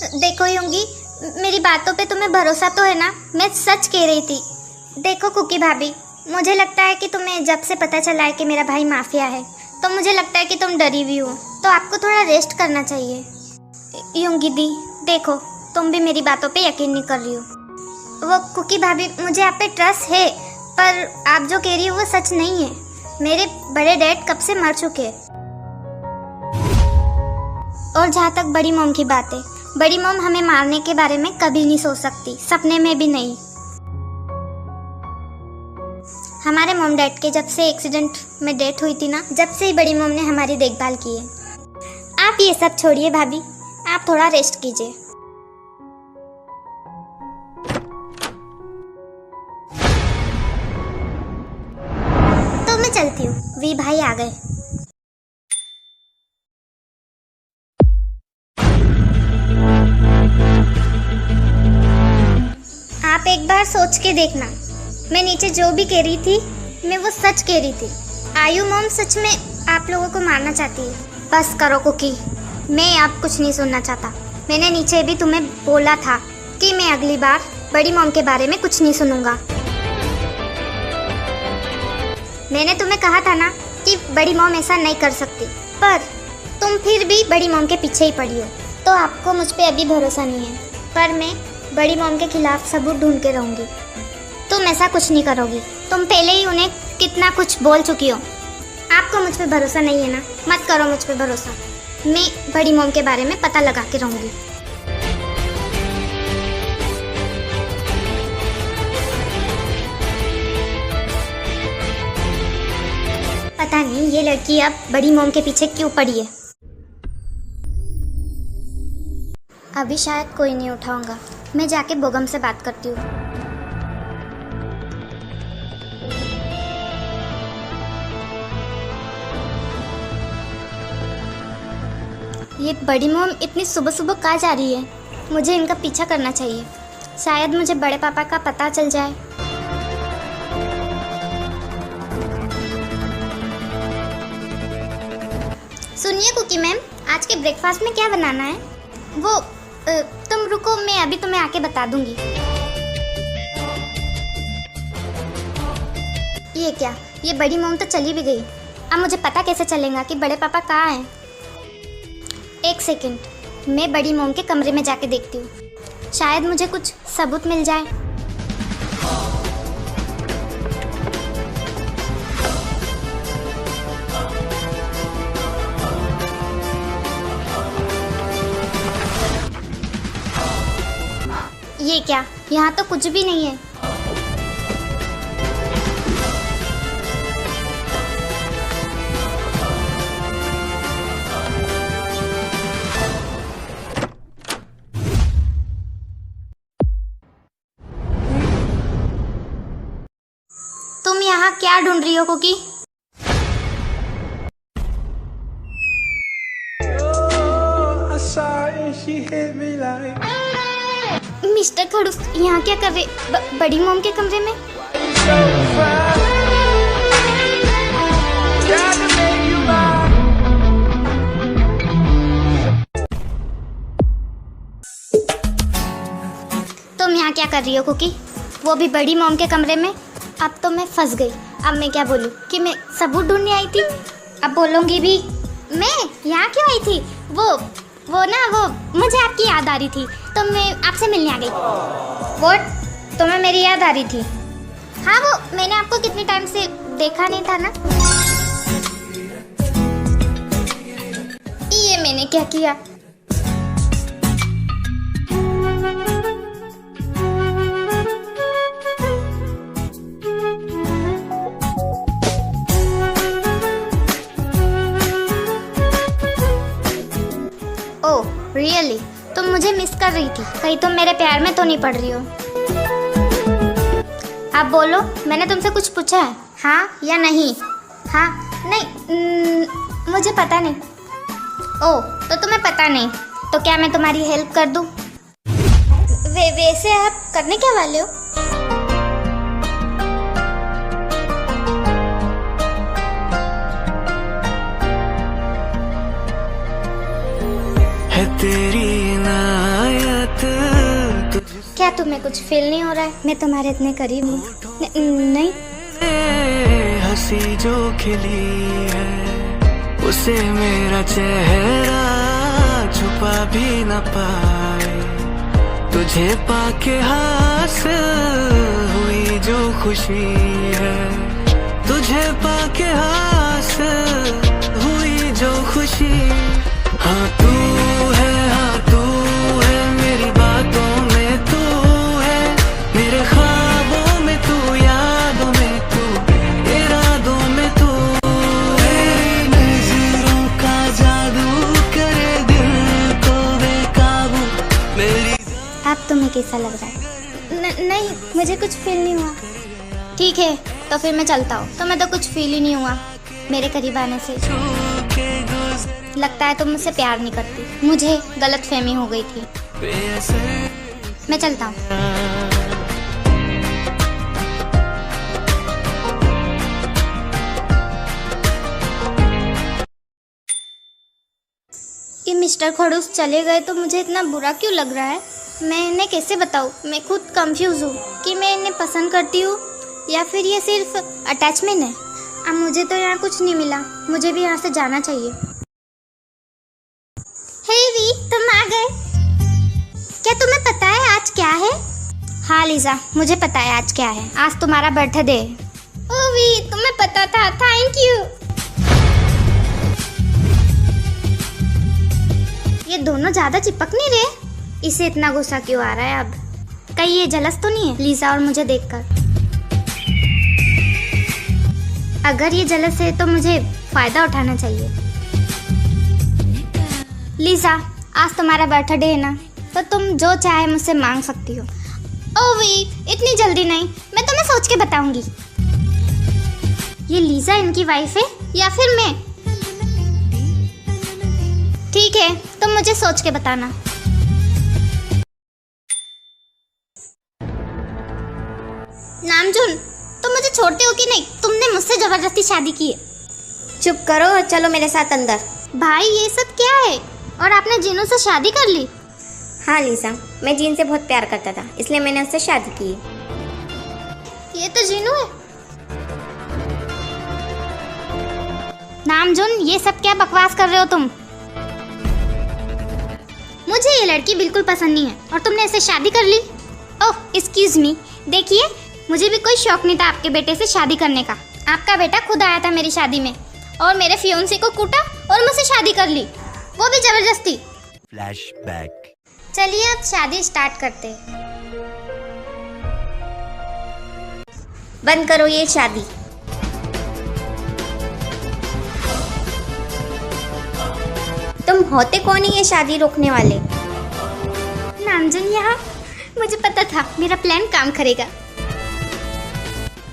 देखो युंगी, मेरी बातों पे तुम्हें भरोसा तो है ना? मैं सच कह रही थी। देखो कुकी भाभी, मुझे लगता है कि तुम्हें जब से पता चला है कि मेरा भाई माफिया है तो मुझे लगता है कि तुम डरी हुई हो, तो आपको थोड़ा रेस्ट करना चाहिए। युंगी दी, देखो तुम भी मेरी बातों पे यकीन नहीं कर रही हो। वो कुकी भाभी, मुझे आप पे ट्रस्ट है, पर आप जो कह रही हो वो सच नहीं है। मेरे बड़े डैड कब से मर चुके हैं। और जहाँ तक बड़ी मॉम की बात है, बड़ी मॉम हमें मारने के बारे में कभी नहीं सोच सकती, सपने में भी नहीं। हमारे मॉम डैड के जब से एक्सीडेंट में डेथ हुई थी ना, जब से ही बड़ी मॉम ने हमारी देखभाल की है। आप ये सब छोड़िए भाभी, आप थोड़ा रेस्ट कीजिए। तो मैं चलती हूँ, वी भाई आ गए। आप एक बार सोच के देखना, मैं नीचे जो भी कह रही थी मैं वो सच कह रही थी। आयु मॉम सच में आप लोगों को मारना चाहती है। बस करो कुकी, मैं अब कुछ नहीं सुनना चाहता। मैंने नीचे भी तुम्हें बोला था कि मैं अगली बार बड़ी मॉम के बारे में कुछ नहीं सुनूंगा। मैंने तुम्हें कहा था ना कि बड़ी मॉम ऐसा नहीं कर सकती, पर तुम फिर भी बड़ी मॉम के पीछे ही पड़ी हो, तो आपको मुझ पे अभी भरोसा नहीं है। पर मैं बड़ी मॉम के खिलाफ सबूत ढूंढ के रहूंगी। तुम ऐसा कुछ नहीं करोगी, तुम पहले ही उन्हें कितना कुछ बोल चुकी हो। आपको मुझ पे भरोसा नहीं है ना, मत करो मुझ पे भरोसा। मैं बड़ी मॉम के बारे में पता लगा के रहूंगी। पता नहीं ये लड़की अब बड़ी मॉम के पीछे क्यों पड़ी है। अभी शायद कोई नहीं उठाऊंगा, मैं जाके बोगम से बात करती हूँ। ये बड़ी मॉम इतनी सुबह सुबह कहाँ जा रही है? मुझे इनका पीछा करना चाहिए, शायद मुझे बड़े पापा का पता चल जाए। सुनिए कुकी मैम, आज के ब्रेकफास्ट में क्या बनाना है? वो तुम रुको, मैं अभी तुम्हें आके बता दूंगी। ये क्या, ये बड़ी मॉम तो चली भी गई। अब मुझे पता कैसे चलेगा कि बड़े पापा कहाँ हैं? एक सेकंड, मैं बड़ी मॉम के कमरे में जाके देखती हूँ, शायद मुझे कुछ सबूत मिल जाए। ये क्या, यहाँ तो कुछ भी नहीं है। तुम यहाँ क्या ढूंढ रही हो कुकी? मिस्टर खड़ूस यहाँ क्या कर रहे बड़ी मॉम के कमरे में? तुम यहाँ क्या कर रही हो कुकी? वो भी बड़ी मॉम के कमरे में? अब तो मैं फंस गई। अब मैं क्या बोलूँ कि मैं सबूत ढूंढने आई थी? अब बोलूँगी भी मैं यहाँ क्यों आई थी? वो मुझे आपकी याद आ रही थी तो मैं आपसे मिलने आ गई। व्हाट? तुम्हें मेरी याद आ रही थी? हाँ, वो मैंने आपको कितने टाइम से देखा नहीं था ना। ये मैंने क्या किया? रियली तुम मुझे मिस कर रही थी? कहीं तुम मेरे प्यार में तो नहीं पड़ रही हो? आप बोलो, मैंने तुमसे कुछ पूछा है, हाँ या नहीं? हाँ, नहीं, मुझे पता नहीं। ओह, तो तुम्हें पता नहीं, तो क्या मैं तुम्हारी हेल्प कर दूँ? वैसे आप करने क्या वाले हो? है तेरी ना क्या तुम्हें कुछ फील नहीं हो रहा है? मैं तुम्हारे इतने करीब हूँ। नहीं, हंसी जो खिली है उसे मेरा चेहरा छुपा भी न पाए, तुझे पाके हासिल हुई जो खुशी है, तुझे पाके हासिल हुई जो खुशी। हाँ तू है मेरी बातों में तू है, मेरे ख्वाबों में तू, यादों में तू, इरादों में तू, तेरी नजरों का जादू करे दिल को बेकाबू मेरी। अब तुम्हें कैसा लग रहा है? नहीं, मुझे कुछ फील नहीं हुआ। ठीक है, तो फिर मैं चलता हूँ। तो मैं तो कुछ फील ही नहीं हुआ मेरे करीब आने से। लगता है तुम मुझसे प्यार नहीं करती। मुझे गलतफहमी हो गई थी। मैं चलता हूँ। ये मिस्टर खड़ूस चले गए तो मुझे इतना बुरा क्यों लग रहा है? मैं इन्हें कैसे बताऊँ? मैं खुद कंफ्यूज हूँ कि मैं इन्हें पसंद करती हूँ या फिर ये सिर्फ अटैचमेंट है। अब मुझे तो यहाँ कुछ नहीं मिला, मुझे भी यहाँ से जाना चाहिए। हे वी, तुम आ गए। क्या तुम्हें पता है आज क्या है? हाँ लीजा, मुझे पता है आज क्या है। आज तुम्हारा बर्थडे है। ओ वी, तुम्हें पता था, थैंक यू। ये दोनों ज्यादा चिपक नहीं रहे? इसे इतना गुस्सा क्यों आ रहा है अब? कहीं ये जलस तो नहीं है लीजा और मुझे देखकर? अगर ये जलस है तो मुझे फायदा उठाना चाहिए। लीजा, आज तुम्हारा बर्थडे है ना, तो तुम जो चाहे मुझसे मांग सकती हो। ओवी, इतनी जल्दी नहीं, मैं तुम्हें सोच के बताऊंगी। ये लीजा इनकी वाइफ है या फिर मैं? ठीक है, तुम मुझे सोच के बताना। नामजुन, तुम मुझे छोड़ते हो कि नहीं? तुमने मुझसे जबरदस्ती शादी की है। चुप करो और चलो मेरे साथ अंदर। भाई, ये सब क्या है? और आपने जीनू से शादी कर ली? हाँ लीजा, मैं जीन से बहुत प्यार करता था, इसलिए मैंने उससे शादी की। ये तो जीनू है। नामजुन, ये सब क्या बकवास कर रहे हो तुम? मुझे ये लड़की बिल्कुल पसंद नहीं है और तुमने इससे शादी कर ली। ओह, एक्सक्यूज मी, देखिए, मुझे भी कोई शौक नहीं था आपके बेटे से शादी करने का। आपका बेटा खुद आया था मेरी शादी में और मेरे फियोंसे को कूटा और मुझसे शादी कर ली, वो भी जबरदस्ती। फ्लैशबैक। चलिए अब शादी स्टार्ट करते हैं। बंद करो ये शादी। तुम होते कौन ही ये शादी रोकने वाले? नामजुन यहाँ, मुझे पता था मेरा प्लान काम करेगा।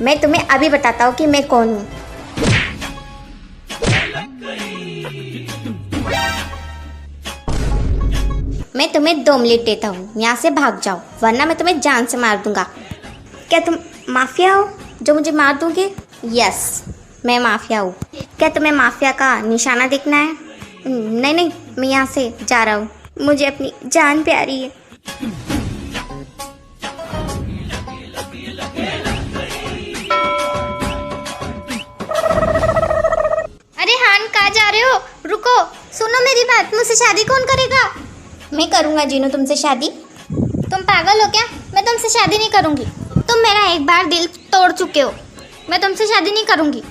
मैं तुम्हें अभी बताता हूँ कि मैं कौन हूँ। मैं तुम्हें 2 मिनट देता हूँ, यहाँ से भाग जाओ वरना मैं तुम्हें जान से मार दूंगा। क्या तुम माफिया हो जो मुझे मार दोगे? यस, मैं माफिया हूँ। क्या तुम्हें माफिया का निशाना देखना है? नहीं नहीं, मैं यहाँ से जा रहा हूँ, मुझे अपनी जान प्यारी है। अरे हान, कहाँ जा रहे हो? रुको, सुनो मेरी बात, मुझसे शादी कौन करेगा? मैं करूँगा जीनू तुमसे शादी। तुम पागल हो क्या? मैं तुमसे शादी नहीं करूंगी। तुम मेरा एक बार दिल तोड़ चुके हो, मैं तुमसे शादी नहीं करूंगी।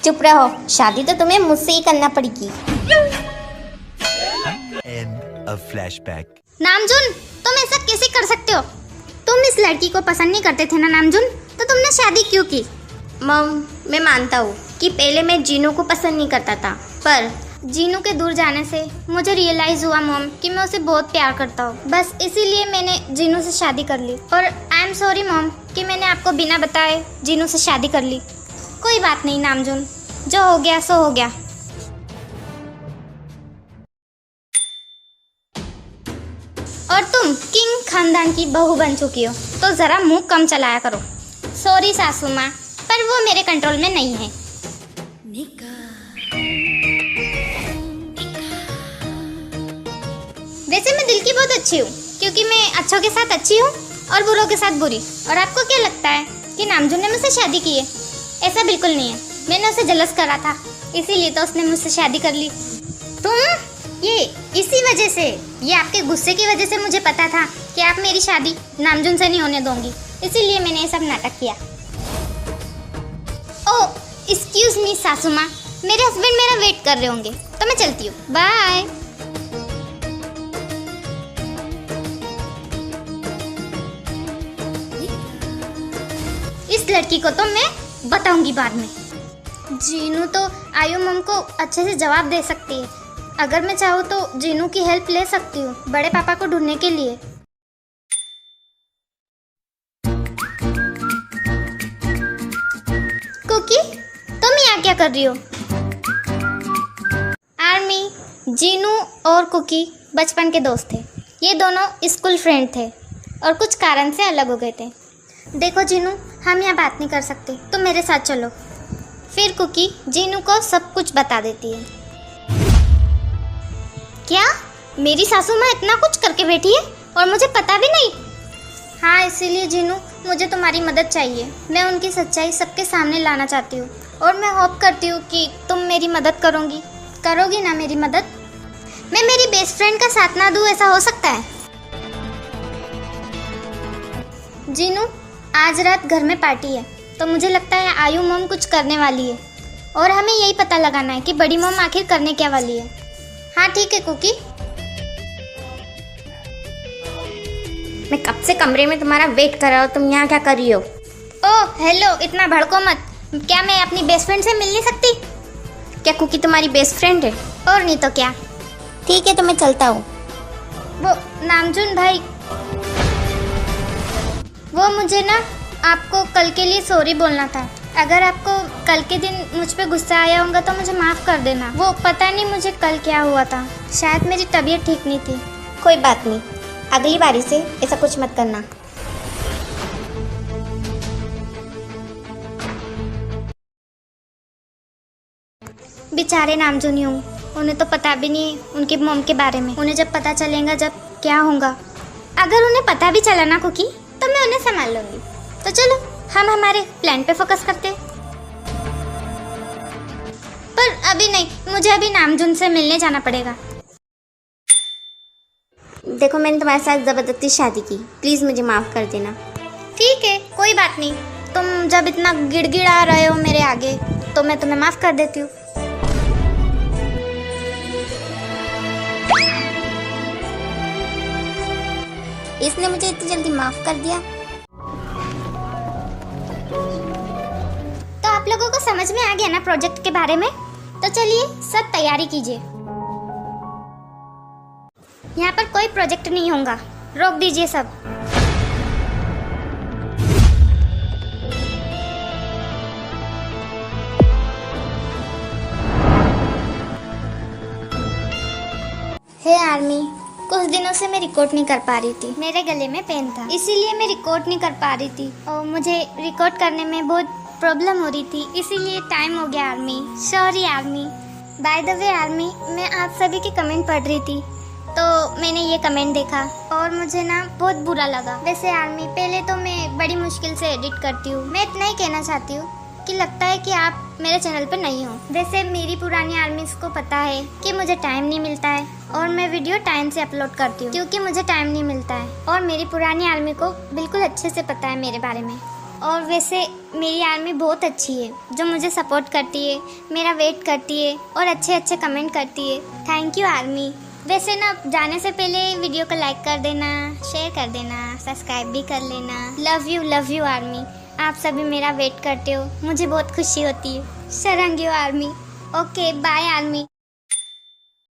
चुप रहो, शादी तो तुम्हें मुझसे ही करना पड़ेगी। End of flashback. नामजुन, तुम ऐसा कैसे कर सकते हो? तुम इस लड़की को पसंद नहीं करते थे ना नामजुन, तो तुमने शादी क्यों की? मम, मैं मानता हूँ कि पहले मैं जीनू को पसंद नहीं करता था, पर जीनू के दूर जाने से मुझे रियलाइज हुआ मॉम कि मैं उसे बहुत प्यार करता हूँ। बस इसीलिए मैंने जीनू से शादी कर ली। और आई एम सॉरी मॉम कि मैंने आपको बिना बताए जीनू से शादी कर ली। कोई बात नहीं नामजुन, जो हो गया सो हो गया। और तुम किंग खानदान की बहू बन चुकी हो, तो ज़रा मुंह कम चलाया करो। सॉरी सासू माँ, पर वो मेरे कंट्रोल में नहीं है। वैसे मैं दिल की बहुत अच्छी हूँ, क्योंकि मैं अच्छों के साथ अच्छी हूँ और बुरों के साथ बुरी। और आपको क्या लगता है कि नामजुन ने मुझसे शादी की है? ऐसा बिल्कुल नहीं है। मैंने उसे जलस करा था, इसीलिए तो उसने मुझसे शादी कर ली। तुम ये इसी वजह से, ये आपके गुस्से की वजह से मुझे पता था कि आप मेरी शादी नामजुन से नहीं होने दोगी, इसीलिए मैंने ये सब नाटक किया। ओ एक्सक्यूज मी सासू माँ, मेरे हस्बैंड मेरा वेट कर रहे होंगे, तो मैं चलती हूँ। बाय। इस लड़की को तो मैं बताऊंगी बाद में। जीनू तो आयु मम को अच्छे से जवाब दे सकती है। अगर मैं चाहूँ तो जीनू की हेल्प ले सकती हूँ बड़े पापा को ढूंढने के लिए। कुकी, तुम यहाँ क्या कर रही हो? आर्मी, जीनू और कुकी बचपन के दोस्त थे। ये दोनों स्कूल फ्रेंड थे और कुछ कारण से अलग हो गए थे। देखो जीनू, हम यहाँ बात नहीं कर सकते, तुम मेरे साथ चलो। फिर कुकी जीनू को सब कुछ बता देती है। क्या मेरी सासू माँ इतना कुछ करके बैठी है और मुझे पता भी नहीं? हाँ, इसीलिए जीनू मुझे तुम्हारी मदद चाहिए। मैं उनकी सच्चाई सबके सामने लाना चाहती हूँ और मैं होप करती हूँ कि तुम मेरी मदद करोगी ना मेरी मदद? मैं मेरी बेस्ट फ्रेंड का साथ ना दूँ, ऐसा हो सकता है? जीनू, आज रात घर में पार्टी है, तो मुझे लगता है आयु मम कुछ करने वाली है और हमें यही पता लगाना है कि बड़ी मम आखिर करने क्या वाली है। हाँ ठीक है कुकी। मैं कब से कमरे में तुम्हारा वेट कर रहा हूँ, तुम यहाँ क्या कर रही हो? ओह हेलो, इतना भड़को मत। क्या मैं अपनी बेस्ट फ्रेंड से मिल नहीं सकती? क्या कुकी तुम्हारी बेस्ट फ्रेंड है? और नहीं तो क्या। ठीक है, तो मैं चलता हूँ। वो नामजुन भाई, वो मुझे ना आपको कल के लिए सॉरी बोलना था। अगर आपको कल के दिन मुझ पे गुस्सा आया होगा तो मुझे माफ़ कर देना। वो पता नहीं मुझे कल क्या हुआ था, शायद मेरी तबीयत ठीक नहीं थी। कोई बात नहीं, अगली बारी से ऐसा कुछ मत करना। बेचारे नामजुन ही हों, उन्हें तो पता भी नहीं उनकी मॉम के बारे में। उन्हें जब पता चलेगा जब क्या होगा। अगर उन्हें पता भी चला ना कुकी, तो मैं उन्हें संभाल लूंगी। तो चलो हम हमारे प्लान पे फोकस करते हैं। पर अभी नहीं, मुझे अभी नामजुन से मिलने जाना पड़ेगा। देखो, मैंने तुम्हारे साथ ज़बरदस्ती शादी की, प्लीज़ मुझे माफ़ कर देना। ठीक है, कोई बात नहीं। तुम जब इतना गिड़गिड़ा रहे हो मेरे आगे, तो मैं तुम्हें माफ़ कर देती हूँ। इसने मुझे इतनी जल्दी माफ़ कर दिया। तो आप लोगों को समझ में आ गया ना प्रोजेक्ट के बारे में? तो चलिए सब तैयारी कीजिए। यहाँ पर कोई प्रोजेक्ट नहीं होगा, रोक दीजिए सब। हे आर्मी, कुछ दिनों से मैं रिकॉर्ड नहीं कर पा रही थी। मेरे गले में पेन था, इसीलिए मैं रिकॉर्ड नहीं कर पा रही थी और मुझे रिकॉर्ड करने में बहुत प्रॉब्लम हो रही थी, इसीलिए टाइम हो गया army. Sorry army. By the way army, मैं आप सभी के कमेंट पढ़ रही थी तो मैंने ये कमेंट देखा और मुझे ना बहुत बुरा लगा। वैसे आर्मी, पहले तो मैं बड़ी मुश्किल से एडिट करती हूँ। मैं इतना ही कहना चाहती हूँ कि लगता है कि आप मेरे चैनल पर नहीं हो। वैसे मेरी पुरानी आर्मीज को पता है कि मुझे टाइम नहीं मिलता है और मैं वीडियो टाइम से अपलोड करती हूँ क्योंकि मुझे टाइम नहीं मिलता है। और मेरी पुरानी आर्मी को बिल्कुल अच्छे से पता है मेरे बारे में। और वैसे मेरी आर्मी बहुत अच्छी है, जो मुझे सपोर्ट करती है, मेरा वेट करती है और अच्छे अच्छे कमेंट करती है। Thank you army. वैसे ना जाने से पहले वीडियो को लाइक कर देना, शेयर कर देना, सब्सक्राइब भी कर लेना। Love you army. आप सभी मेरा वेट करते हो, मुझे बहुत खुशी होती है। सरंग you army. Okay bye army.